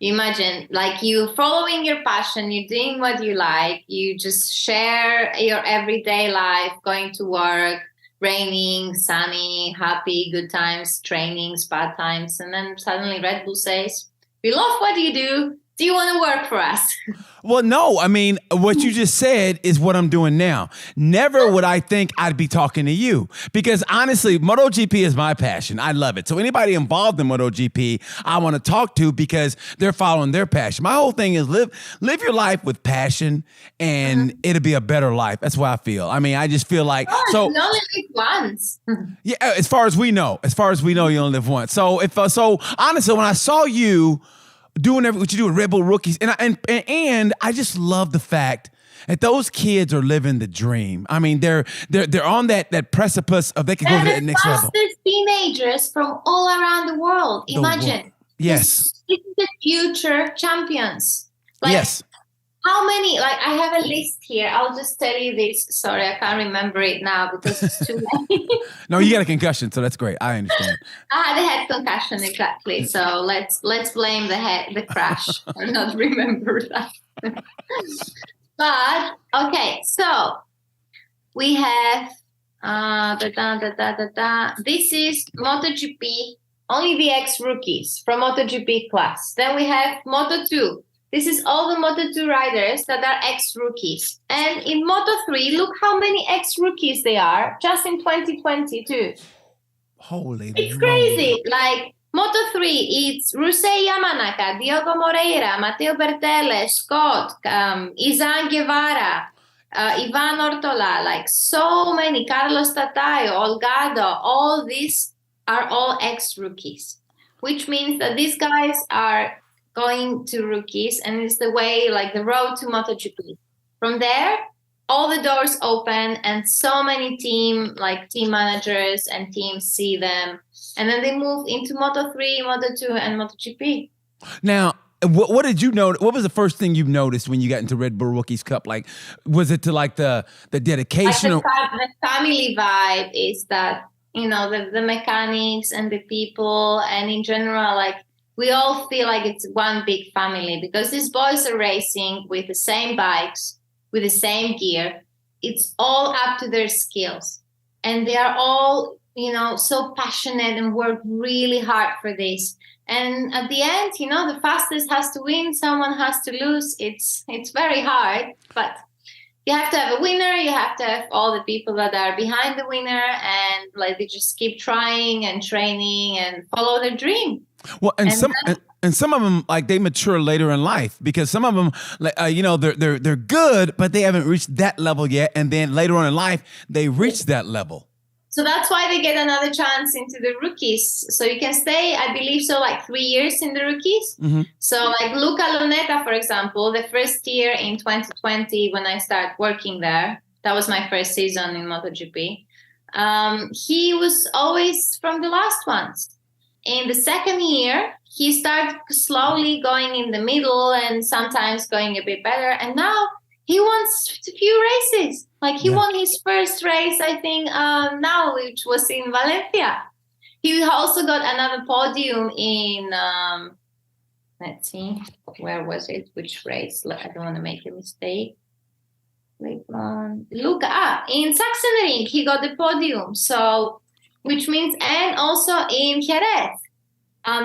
Imagine you following your passion, you're doing what you like, you just share your everyday life, going to work, raining, sunny, happy, good times, trainings, bad times. And then suddenly Red Bull says, we love what you do. Do you want to work for us? Well, no. I mean, what you just said is what I'm doing now. Never would I think I'd be talking to you, because honestly, MotoGP is my passion. I love it. So anybody involved in MotoGP, I want to talk to because they're following their passion. My whole thing is live your life with passion, and it'll be a better life. That's what I feel. I mean, I just feel like you only live once. Yeah, as far as we know, you only live once. So honestly, when I saw you doing what you do with Red Bull Rookies, and I just love the fact that those kids are living the dream. I mean, they're on that precipice of they can go to the next level. Fastest teenagers from all around the world. Imagine. Yes. This is the future champions. Yes. How many? I have a list here. I'll just tell you this. Sorry, I can't remember it now because it's too late. No, you got a concussion, so that's great. I understand. I had a head concussion, exactly. So let's blame the crash and not remember that. But okay, so we have This is MotoGP, only the ex-rookies from MotoGP class. Then we have Moto2. This is all the Moto2 riders that are ex-rookies. And in Moto3, look how many ex-rookies they are just in 2022. Holy It's crazy. Moto3, it's Rusei Yamanaka, Diogo Moreira, Matteo Bertelle, Scott, Izan Guevara, Ivan Ortola, so many, Carlos Tatayo, Olgado, all these are all ex-rookies, which means that these guys are going to rookies, and it's the way, like the road to MotoGP. From there, all the doors open, and so many team managers and teams see them, and then they move into Moto3, Moto2, and MotoGP. Now, what did you notice? What was the first thing you noticed when you got into Red Bull Rookies Cup? Like, was it to like the dedication? Like the family vibe is that, you know, the mechanics and the people, and in general, like we all feel like it's one big family, because these boys are racing with the same bikes, with the same gear. It's all up to their skills, and they are all, you know, so passionate and work really hard for this. And at the end, you know, the fastest has to win, someone has to lose. It's very hard, but you have to have a winner. You have to have all the people that are behind the winner, and like they just keep trying and training and follow their dream. Well, and some of them, like, they mature later in life, because some of them, you know, they're good, but they haven't reached that level yet. And then later on in life, they reach that level. So that's why they get another chance into the rookies. So you can stay, I believe so, like 3 years in the rookies. Mm-hmm. So like Luca Luneta, for example, the first year in 2020, when I started working there, that was my first season in MotoGP. He was always from the last ones. In the second year, he started slowly going in the middle and sometimes going a bit better. And now he won a few races. Like he won his first race, I think, now, which was in Valencia. He also got another podium in, let's see, where was it? Which race? I don't want to make a mistake. In Sachsenring, he got the podium. So, which means, and also in Jerez.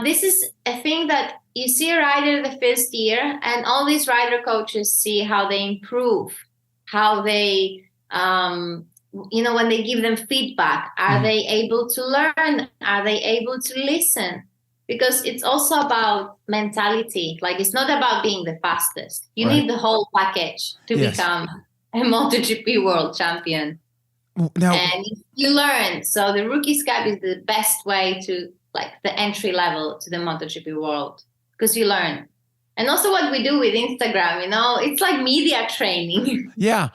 This is a thing that you see a rider the first year, and all these rider coaches see how they improve, how they, you know, when they give them feedback, are they able to learn? Are they able to listen? Because it's also about mentality. Like, it's not about being the fastest. You need the whole package to become a MotoGP world champion. Now, and you learn. So the Rookies Cup is the best way to, like, the entry level to the MotoGP world, because you learn. And also what we do with Instagram, you know, it's like media training. Yeah.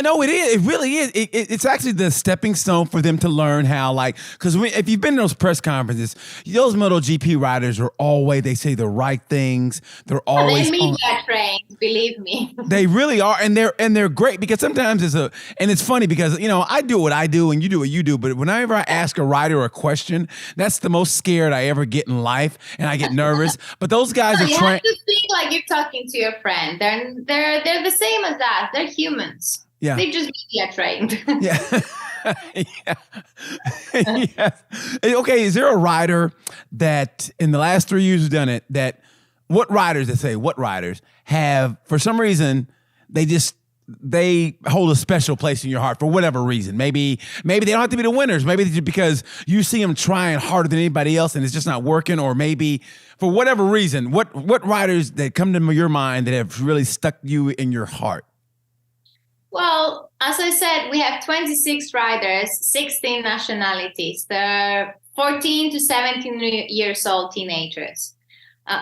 No, it is. It really is. It's actually the stepping stone for them to learn how, like, because if you've been in those press conferences, those MotoGP riders are always, they say the right things. They're always they're media trained, believe me. They really are, and they're great, because sometimes it's funny because, you know, I do what I do and you do what you do, but whenever I ask a rider a question, that's the most scared I ever get in life, and I get nervous. But those guys are trained. Like you're talking to your friend. They're the same as that. They're humans. Yeah. They just media trained. Yeah. Yeah. Okay, is there a rider that in the last 3 years have done it, what riders have, for some reason, they hold a special place in your heart for whatever reason? Maybe they don't have to be the winners. Maybe it's because you see them trying harder than anybody else and it's just not working, or maybe for whatever reason. What riders that come to your mind that have really stuck you in your heart? Well, as I said, we have 26 riders, 16 nationalities. They're 14 to 17 years old teenagers.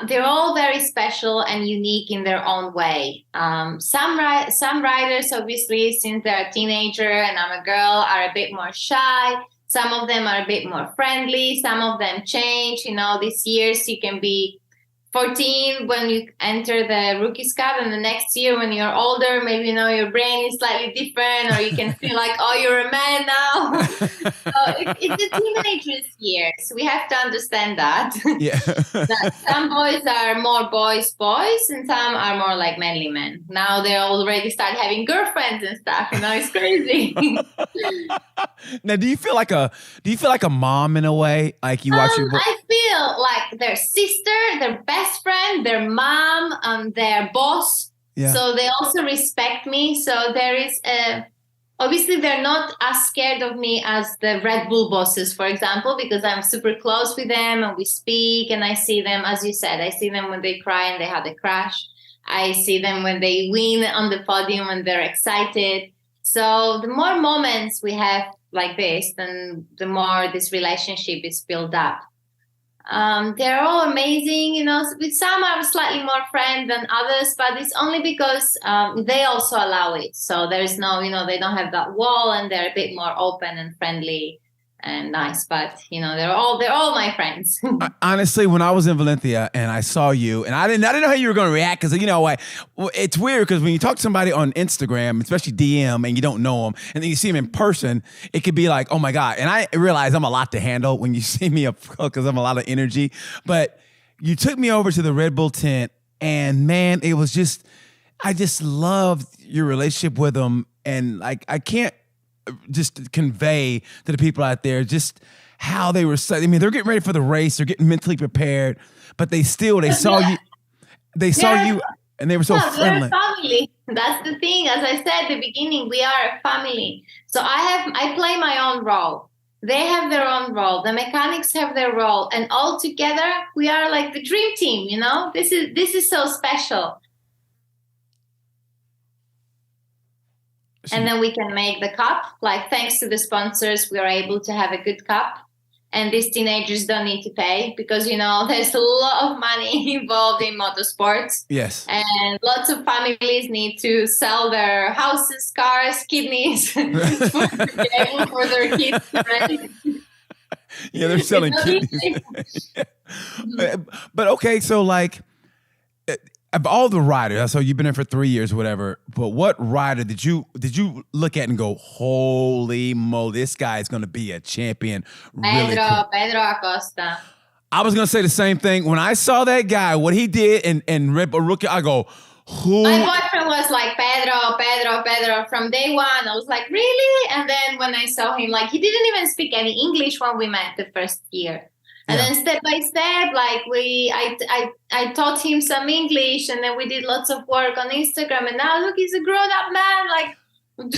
They're all very special and unique in their own way. Some riders, obviously, since they're a teenager and I'm a girl, are a bit more shy. Some of them are a bit more friendly. Some of them change. You know, these years you can be 14 when you enter the Rookies Cup, and the next year when you're older, maybe, you know, your brain is slightly different, or you can feel like, oh, you're a man now. So it's a teenager's year, so we have to understand that. Yeah. That some boys are more boys, and some are more like manly men. Now they already start having girlfriends and stuff. You know, it's crazy. Now, do you feel like a mom in a way? Like you watch your boy? I feel like their sister, their best friend, their mom, their boss. Yeah. So they also respect me. So there is obviously they're not as scared of me as the Red Bull bosses, for example, because I'm super close with them and we speak, and I see them, as you said, I see them when they cry and they had a crash. I see them when they win on the podium and they're excited. So the more moments we have like this, then the more this relationship is built up. They're all amazing, you know. With some are slightly more friend than others, but it's only because they also allow it. So there's no, you know, they don't have that wall, and they're a bit more open and friendly and nice. But you know, they're all my friends. Honestly, when I was in Valencia and I saw you, and I didn't know how you were going to react, because you know what, it's weird because when you talk to somebody on Instagram, especially DM, and you don't know them, and then you see them in person, it could be like, oh my god. And I realize I'm a lot to handle when you see me up because I'm a lot of energy. But you took me over to the Red Bull tent, and man, it was just, I just loved your relationship with them, and like I can't just convey to the people out there just how they were. I mean, they're getting ready for the race. They're getting mentally prepared, but they saw you, and they were so friendly. We're a family. That's the thing. As I said at the beginning, we are a family. So I play my own role. They have their own role. The mechanics have their role, and all together we are like the dream team. You know, this is so special. And then we can make the cup. Like, thanks to the sponsors, we are able to have a good cup. And these teenagers don't need to pay because, you know, there's a lot of money involved in motorsports. Yes. And lots of families need to sell their houses, cars, kidneys for their kids to race. Yeah, they're selling kidneys. But okay, so like, of all the riders, so you've been there for 3 years, whatever. But what rider did you look at and go, "Holy moly, this guy is going to be a champion"? Pedro Acosta. I was going to say the same thing when I saw that guy. What he did and Red Bull Rookie, I go, "Who?" My boyfriend was like Pedro from day one. I was like, really? And then when I saw him, like he didn't even speak any English when we met the first year. And then step by step, like I taught him some English, and then we did lots of work on Instagram. And now look, he's a grown-up man, like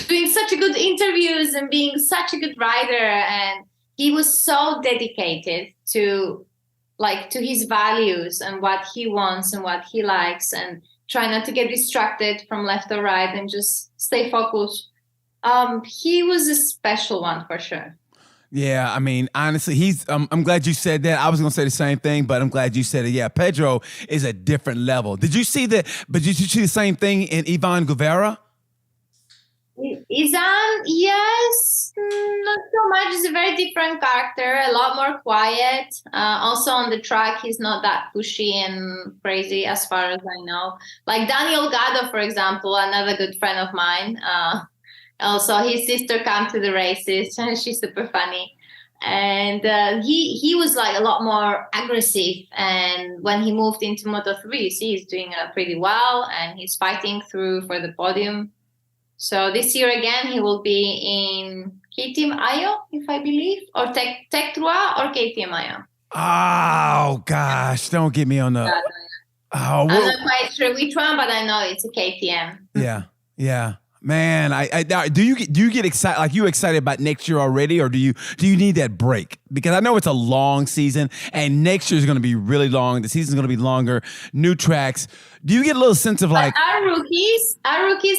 doing such a good interviews and being such a good rider. And he was so dedicated to his values and what he wants and what he likes, and try not to get distracted from left or right and just stay focused. He was a special one for sure. Yeah, I mean, honestly, I'm glad you said that. I was going to say the same thing, but I'm glad you said it. Yeah, Pedro is a different level. Did you see that? But did you see the same thing in Ivan Guevara? Izan, yes, not so much. He's a very different character, a lot more quiet. Also on the track, he's not that pushy and crazy as far as I know. Like Daniel Gado, for example, another good friend of mine. Also, his sister came to the races, and she's super funny. And he was like a lot more aggressive. And when he moved into Moto3, you see he's doing pretty well, and he's fighting through for the podium. So this year again, he will be in KTM Ayo, if I believe, or Tech 3 or KTM Ayo. Oh gosh, don't get me on the. I'm not quite sure which one, but I know it's a KTM. Yeah. Man, do you get excited? Like, you excited about next year already, or do you need that break? Because I know it's a long season, and next year is going to be really long. The season's going to be longer. New tracks. Do you get a little sense of like our rookies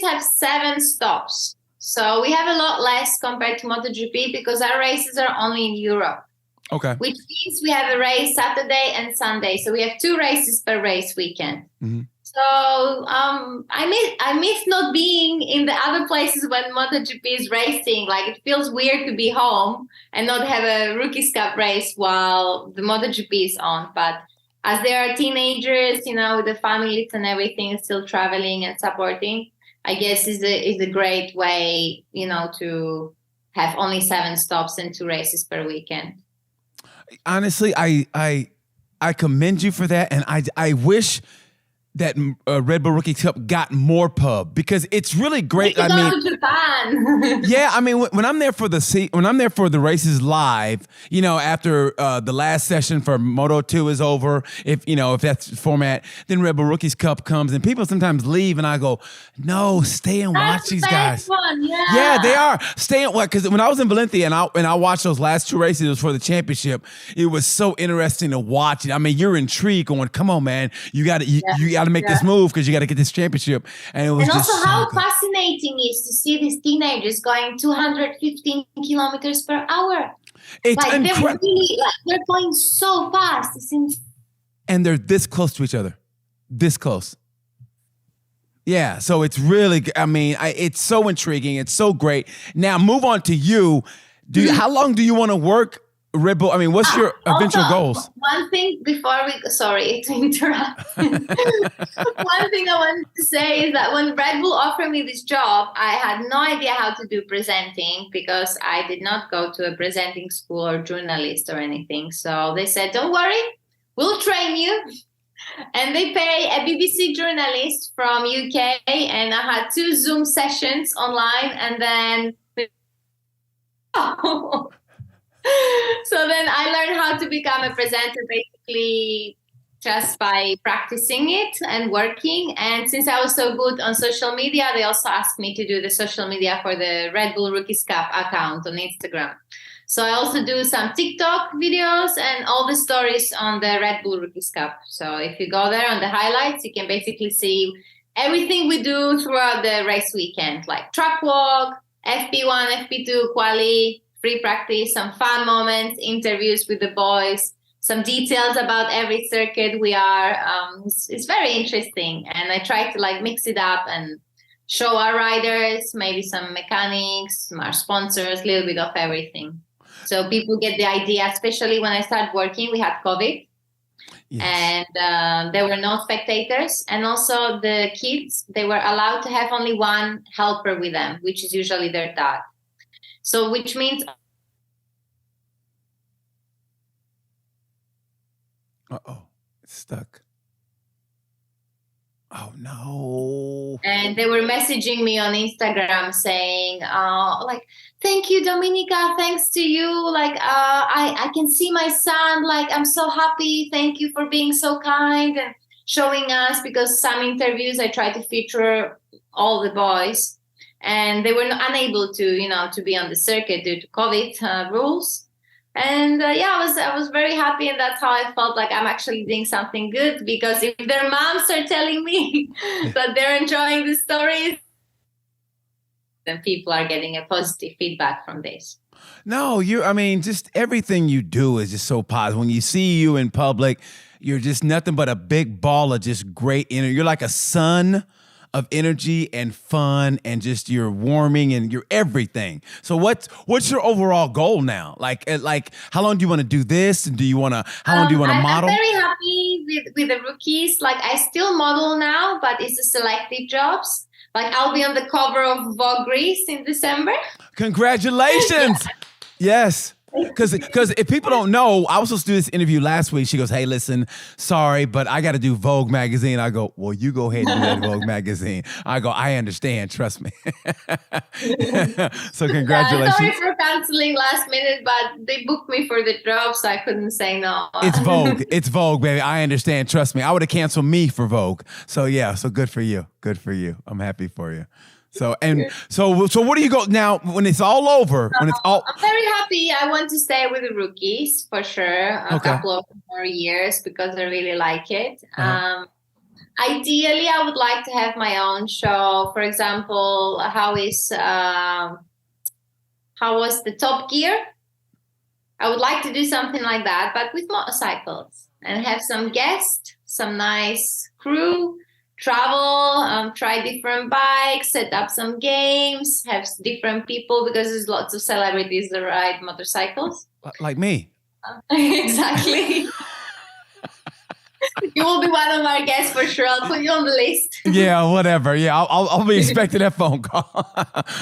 have 7 stops, so we have a lot less compared to MotoGP because our races are only in Europe. Okay. Which means we have a race Saturday and Sunday, so we have 2 races per race weekend. Mm-hmm. So I miss not being in the other places when MotoGP is racing. Like, it feels weird to be home and not have a Rookies Cup race while the MotoGP is on. But as they are teenagers, you know, with the families and everything, still traveling and supporting, I guess is a great way, you know, to have only 7 stops and 2 races per weekend. Honestly, I commend you for that, and I wish that Red Bull Rookie Cup got more pub, because it's really great. I mean, Japan. Yeah, I mean, when I'm there for the races live, you know, after the last session for Moto 2 is over, if that's the format, then Red Bull Rookies Cup comes, and people sometimes leave, and I go, no, stay and watch these guys. One, yeah, they are staying. Because when I was in Valencia and I watched those last 2 races, it was for the championship. It was so interesting to watch it. I mean, you're intrigued, going, come on, man, you got to make this move because you got to get this championship. And it was also just how fascinating is to see these teenagers going 215 kilometers per hour. It's like incredible. They're going so fast. It's insane. And they're this close to each other, this close. Yeah, so it's really, I mean, it's so intriguing. It's so great. Now, move on to you. How long do you want to work Red Bull? I mean, what's your eventual goals? One thing before sorry to interrupt. One thing I wanted to say is that when Red Bull offered me this job, I had no idea how to do presenting because I did not go to a presenting school or journalist or anything. So they said, don't worry, we'll train you. And they pay a BBC journalist from UK, and I had 2 Zoom sessions online, and then so then I learned how to become a presenter basically just by practicing it and working. And since I was so good on social media, they also asked me to do the social media for the Red Bull Rookies Cup account on Instagram. So I also do some TikTok videos and all the stories on the Red Bull Rookies Cup. So if you go there on the highlights, you can basically see everything we do throughout the race weekend, like track walk, FP1, FP2, quali, free practice, some fun moments, interviews with the boys, some details about every circuit we are. It's very interesting. And I try to like mix it up and show our riders, maybe some mechanics, our sponsors, a little bit of everything. So people get the idea, especially when I started working, we had COVID. Yes. And there were no spectators. And also the kids, they were allowed to have only one helper with them, which is usually their dad. So which means... Uh-oh, it's stuck. Oh, no. And they were messaging me on Instagram saying, like, thank you, Dominika. Thanks to you. Like, I can see my son. Like, I'm so happy. Thank you for being so kind and showing us, because some interviews I try to feature all the boys and they were unable to, to be on the circuit due to COVID rules. And I was very happy, and that's how I felt like I'm actually doing something good, because if their moms are telling me that they're enjoying the stories, then people are getting a positive feedback from this. No, just everything you do is just so positive. When you see you in public, you're just nothing but a big ball of just great energy. You're like a sun of energy and fun, and just you're warming and you're everything. So what's your overall goal now? Like how long do you want to do this? And how long do you want to model? I'm very happy with the rookies. Like I still model now, but it's a selective jobs. Like I'll be on the cover of Vogue Greece in December. Congratulations. Yes. Because if people don't know, I was supposed to do this interview last week. She goes, hey, listen, sorry, but I got to do Vogue magazine. I go, well, you go ahead and do that Vogue magazine. I go, I understand. Trust me. So congratulations. Sorry for canceling last minute, but they booked me for the job, so I couldn't say no. It's Vogue. It's Vogue, baby. I understand. Trust me. I would have canceled me for Vogue. So yeah, so good for you. Good for you. I'm happy for you. So what do you go now when it's all over? I'm very happy. I want to stay with the rookies for sure. A couple of more years, because I really like it. Ideally, I would like to have my own show. For example, how was the Top Gear? I would like to do something like that, but with motorcycles, and have some guests, some nice crew. Travel, try different bikes, set up some games, have different people, because there's lots of celebrities that ride motorcycles. Like me. Exactly. You will be one of our guests for sure. I'll put you on the list. Yeah, whatever. Yeah, I'll be expecting that phone call.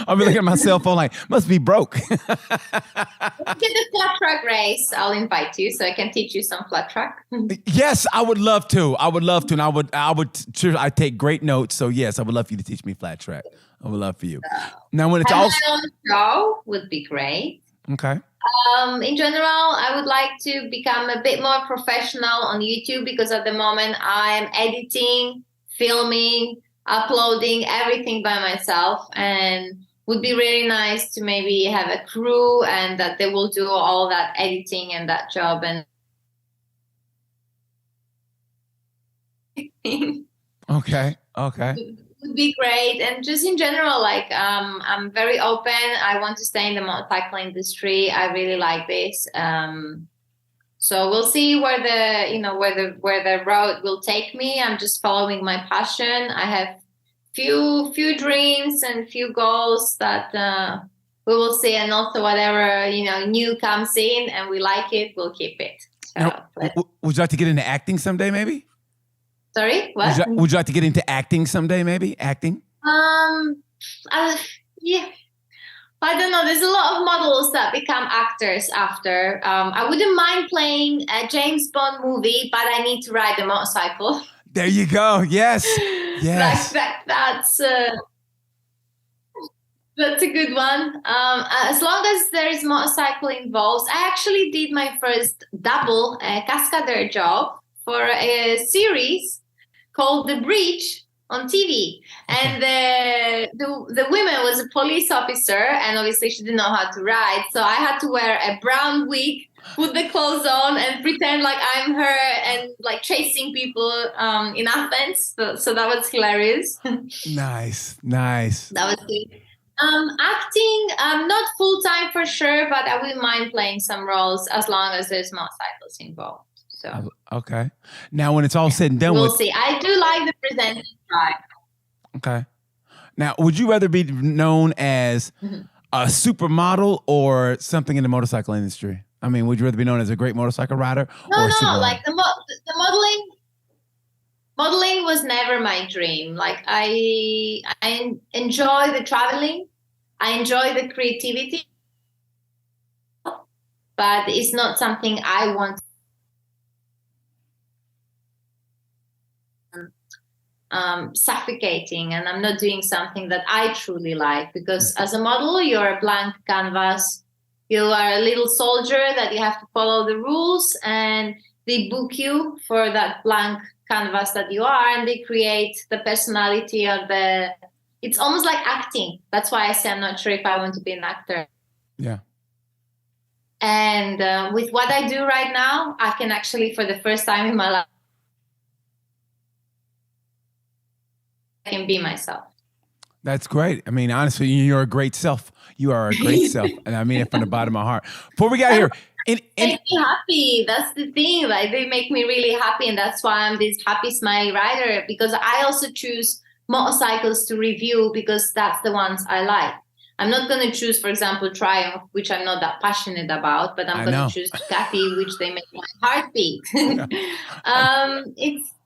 I'll be looking at my cell phone like, must be broke. Get the flat track race. I'll invite you so I can teach you some flat track. Yes, I would love to. And I take great notes. So yes, I would love for you to teach me flat track. I would love for you. Now, when it's all my own show would be great. Okay. In general, I would like to become a bit more professional on YouTube, because at the moment I'm editing, filming, uploading everything by myself, and would be really nice to maybe have a crew and that they will do all that editing and that job. And Okay. would be great. And just in general, like I'm very open. I want to stay in the motorcycle industry. I really like this. So we'll see where the road will take me. I'm just following my passion. I have few dreams and few goals that we will see, and also whatever new comes in and we like it, we'll keep it. So, would you like to get into acting someday, maybe? Sorry, what? Would you like to get into acting someday, maybe? Acting? Yeah. I don't know. There's a lot of models that become actors after. I wouldn't mind playing a James Bond movie, but I need to ride a motorcycle. There you go. Yes. Yes. That's a good one. As long as there is motorcycle involved. I actually did my first double cascader job for a series called The Bridge on TV. And the woman was a police officer, and obviously she didn't know how to ride. So I had to wear a brown wig, put the clothes on, and pretend like I'm her and like chasing people in Athens. So that was hilarious. Nice. That was good. Acting, not full time for sure, but I wouldn't mind playing some roles as long as there's motorcycles involved. So okay. Now, when it's all said and done, we'll see. I do like the presenting side. Okay. Now, would you rather be known as a supermodel or something in the motorcycle industry? I mean, would you rather be known as a great motorcycle rider? No. Like the modeling was never my dream. Like I enjoy the traveling, I enjoy the creativity, but it's not something I want. Suffocating, and I'm not doing something that I truly like, because as a model you're a blank canvas. You are a little soldier that you have to follow the rules, and they book you for that blank canvas that you are, and they create the personality of the. It's almost like acting. That's why I say I'm not sure if I want to be an actor. Yeah. And with what I do right now, I can actually, for the first time in my life, I can be myself. That's great. I mean, honestly, you're a great self. You are a great self, and I mean it from the bottom of my heart. Before we got here, make me happy. That's the thing. Like, they make me really happy, and that's why I'm this happy, smiley rider. Because I also choose motorcycles to review because that's the ones I like. I'm not going to choose, for example, Triumph, which I'm not that passionate about, but I'm going to choose Ducati, which they make my heart beat.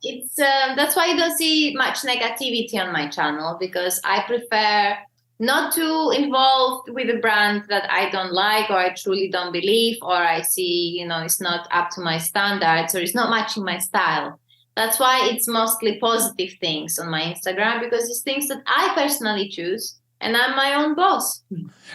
It's that's why you don't see much negativity on my channel, because I prefer not to involve with a brand that I don't like, or I truly don't believe, or I see, it's not up to my standards, or it's not matching my style. That's why it's mostly positive things on my Instagram, because it's things that I personally choose. And I'm my own boss.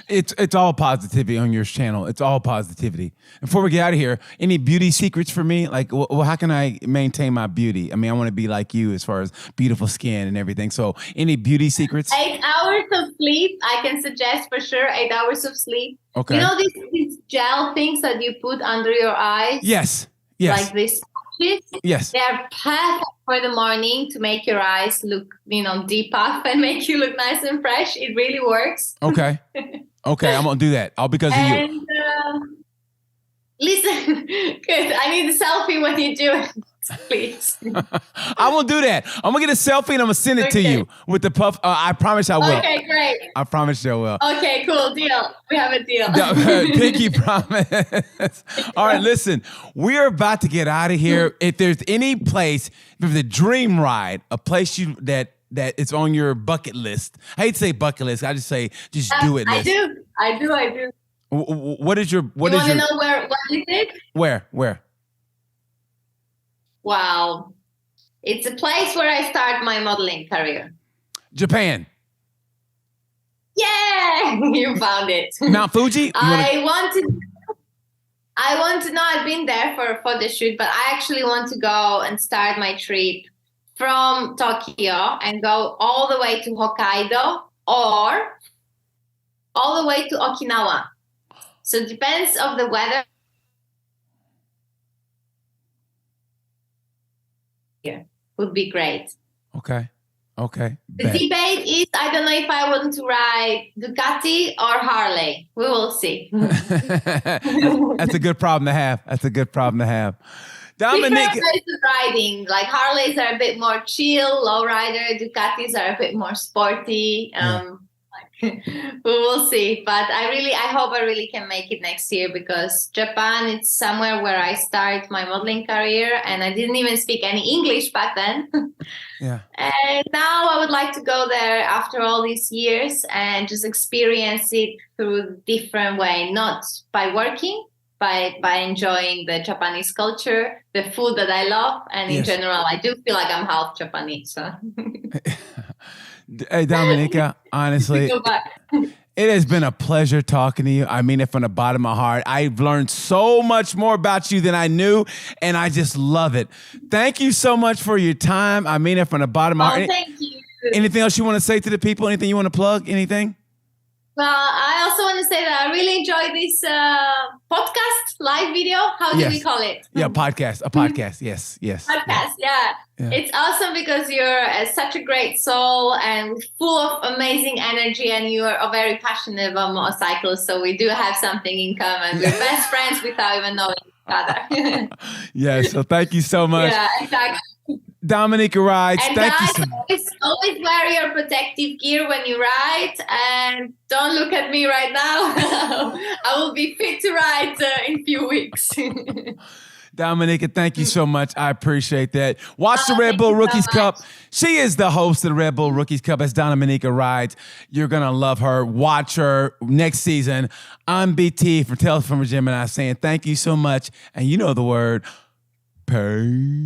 It's all positivity on your channel. It's all positivity. And before we get out of here, any beauty secrets for me? Like, how can I maintain my beauty? I mean, I want to be like you as far as beautiful skin and everything. So any beauty secrets? 8 hours of sleep. I can suggest for sure 8 hours of sleep. Okay. You know these gel things that you put under your eyes? Yes. Like this. Yes. They're perfect for the morning to make your eyes look, deep up and make you look nice and fresh. It really works. Okay. Okay, I'm going to do that. All because of you. Listen, good. I need a selfie when you do it, please. I will do that. I'm going to get a selfie and I'm going to send it to you with the puff. I promise I will. Okay, great. I promise you I will. Okay, cool. Deal. We have a deal. Pinky promise. All right, listen. We're about to get out of here. If there's any place, if the dream ride, a place that it's on your bucket list. I hate to say bucket list. I just say just do it list. I do. What is your? You want to know what is it? Where? Wow, it's a place where I start my modeling career. Japan. Yeah, you found it. Mount Fuji. I want to know. I've been there for a photo shoot, but I actually want to go and start my trip from Tokyo and go all the way to Hokkaido or all the way to Okinawa. So it depends on the weather. Here would be great. Okay. Okay. The debate is, I don't know if I want to ride Ducati or Harley. We will see. That's a good problem to have. That's a good problem to have. Dominika, different ways of riding. Like Harleys are a bit more chill, low rider. Ducatis are a bit more sporty. We will see. But I hope I really can make it next year, because Japan, it's somewhere where I started my modeling career, and I didn't even speak any English back then. Yeah. And now I would like to go there after all these years and just experience it through a different way, not by working, by enjoying the Japanese culture, the food that I love, and in general, I do feel like I'm half Japanese. So. Hey, Dominika, honestly, it has been a pleasure talking to you. I mean it from the bottom of my heart. I've learned so much more about you than I knew, and I just love it. Thank you so much for your time. I mean it from the bottom of my heart. Thank you. Anything else you want to say to the people? Anything you want to plug? Anything? Well, I also want to say that I really enjoyed this podcast, live video. How do we call it? Yeah, podcast. A podcast. Yes. Podcast, yeah. It's awesome because you're such a great soul and full of amazing energy, and you are very passionate about motorcycles. So we do have something in common. We're best friends without even knowing each other. Yes. So thank you so much. Yeah, exactly. Dominika rides. And thank guys, you so much. Always wear your protective gear when you ride, and don't look at me right now. I will be fit to ride in a few weeks. Dominika, thank you so much. I appreciate that. Watch the Red Bull Rookies Cup. She is the host of the Red Bull Rookies Cup as Dominika rides. You're going to love her. Watch her next season. I'm BT from Tales from a Gemini saying thank you so much. And you know the word, peace.